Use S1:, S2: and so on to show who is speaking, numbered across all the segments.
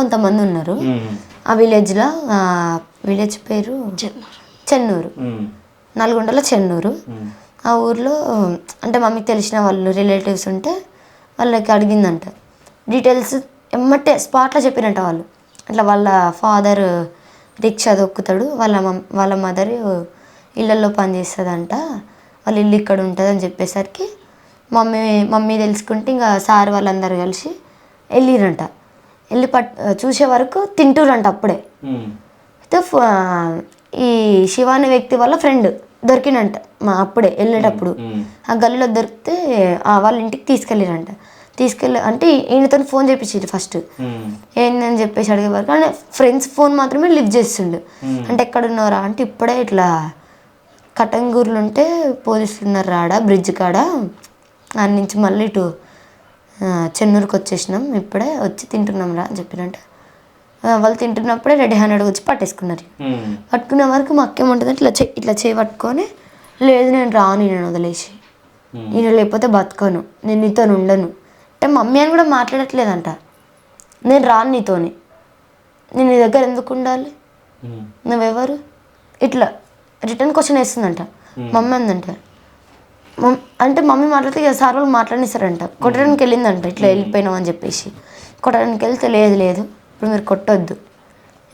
S1: కొంతమంది ఉన్నారు ఆ విలేజ్లో. విలేజ్ పేరు చెన్నూరు, నల్గొండలో చెన్నూరు. ఆ ఊర్లో అంటే మమ్మీకి తెలిసిన వాళ్ళు రిలేటివ్స్ ఉంటే వాళ్ళకి అడిగిందంట డీటెయిల్స్. ఎమ్మటే స్పాట్లో చెప్పినట్ట వాళ్ళు. అట్లా వాళ్ళ ఫాదర్ రిక్షా దొక్కుతాడు, వాళ్ళ మదర్ ఇళ్ళల్లో పని చేస్తుందంట, వాళ్ళ ఇల్లు ఇక్కడ ఉంటుంది అని చెప్పేసరికి మమ్మీ తెలుసుకుంటే ఇంకా సార్ వాళ్ళందరూ కలిసి వెళ్ళిరంట. వెళ్ళి చూసే వరకు తింటూరంట. అప్పుడే అయితే ఈ శివ అనే వ్యక్తి వాళ్ళ ఫ్రెండ్ దొరికినంట అప్పుడే వెళ్ళేటప్పుడు. ఆ గల్లీలో దొరికితే వాళ్ళ ఇంటికి తీసుకెళ్ళిరంట. అంటే ఈయనతో ఫోన్ చేయించారు ఫస్ట్. ఏందని చెప్పేసి అడిగే వరకు అంటే ఫ్రెండ్స్ ఫోన్ మాత్రమే లిఫ్ట్ చేస్తుండు. అంటే ఎక్కడున్నారా అంటే ఇప్పుడే ఇట్లా కటంగూర్లు ఉంటే పోలీసులు ఉన్నారు రాడా బ్రిడ్జ్ కాడ, దాని నుంచి మళ్ళీ ఇటు చెన్నూరుకి వచ్చేసినాం, ఇప్పుడే వచ్చి తింటున్నాం రా అని చెప్పినంట. వాళ్ళు తింటున్నప్పుడే రెడీ హ్యాండెడ్గా వచ్చి పట్టేసుకున్నారు. పట్టుకునే వరకు మా అక్క ఏముంటుంది ఇట్లా చేయి పట్టుకొని, లేదు నేను రాను, నేను వదిలేసి, నేను లేకపోతే బతకను, నేను నీతో ఉండను అంటే మమ్మీ అని కూడా మాట్లాడట్లేదంట. నేను రాను నీతోని, నేను నీ దగ్గర ఎందుకు ఉండాలి, నువ్వెవరు, ఇట్లా రిటర్న్ క్వశ్చన్ వేస్తుందంట. మమ్మీ అందంట అంటే మమ్మీ మాట్లాడితే ఇక సార్ వాళ్ళు మాట్లాడిస్తారంట. కొట్టడానికి వెళ్ళిందంట ఇట్లా వెళ్ళిపోయినాం అని చెప్పేసి. కొట్టడానికి వెళ్తే లేదు ఇప్పుడు మీరు కొట్టొద్దు,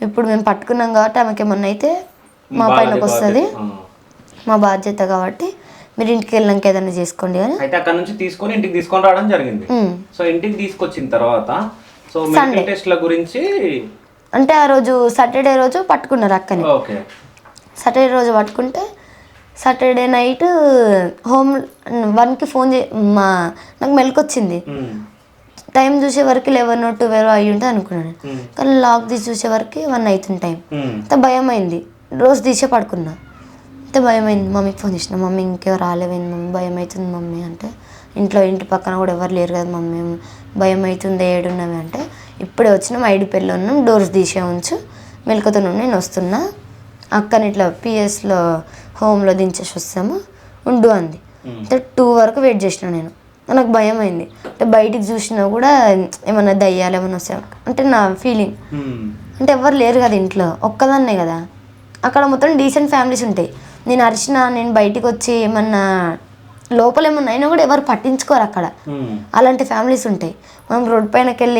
S1: ఇప్పుడు మేము పట్టుకున్నాం కాబట్టి ఆమెకి ఏమన్నా అయితే మా పైనకి వస్తుంది, మా బాధ్యత కాబట్టి మీరు ఇంటికి వెళ్ళాక ఏదైనా చేసుకోండి అని.
S2: అయితే అక్కడ నుంచి తీసుకొని ఇంటికి తీసుకొని రావడం జరిగింది. సో ఇంటికి తీసుకొచ్చిన తర్వాత సో మెడికల్ టెస్ట్ల గురించి
S1: అంటే ఆ రోజు సాటర్డే రోజు పట్టుకున్నారు అక్కని. సాటర్డే రోజు పట్టుకుంటే సాటర్డే నైట్ హోమ్ 1కి ఫోన్ నాకు మెలకొచ్చింది. టైం చూసే వరకు 11 or 12 అయ్యి ఉంటుంది అనుకున్నాను. కానీ లాక్ తీసి చూసే వరకు 1 అవుతుంది టైం. అంత భయం అయింది. రోజు తీసే పడుకున్నా. అంతే భయం అయింది. మమ్మీకి ఫోన్ చేసిన, మమ్మీ ఇంకెవరు రాలేవేంది మమ్మీ, భయం అవుతుంది మమ్మీ అంటే. ఇంటి పక్కన కూడా ఎవరు లేరు కదా మమ్మీ, భయం అవుతుంది, ఏడున్నవి అంటే. ఇప్పుడే వచ్చినాం, ఐడిపల్లిలో ఉన్నాం, డోర్స్ తీసే ఉంచు, మెలకుతో నేను వస్తున్నా, అక్కని ఇట్లా పిఎస్లో హోమ్లో దించేసి వస్తాము ఉండు అంది. అంటే 2 వరకు వెయిట్ చేసిన నేను. నాకు భయం అయింది. అంటే బయటికి చూసినా కూడా ఏమన్నా దయ్యాలు ఏమన్నా వస్తాయి అంటే నా ఫీలింగ్. అంటే ఎవరు లేరు కదా ఇంట్లో, ఒక్కదాన్నే కదా. అక్కడ మొత్తం డీసెంట్ ఫ్యామిలీస్ ఉంటాయి. నేను అరిచిన, నేను బయటికి వచ్చి ఏమన్నా లోపల ఏమన్నా అయినా కూడా ఎవరు పట్టించుకోరు అక్కడ. అలాంటి ఫ్యామిలీస్ ఉంటాయి. మనం రోడ్ పైనకి వెళ్ళి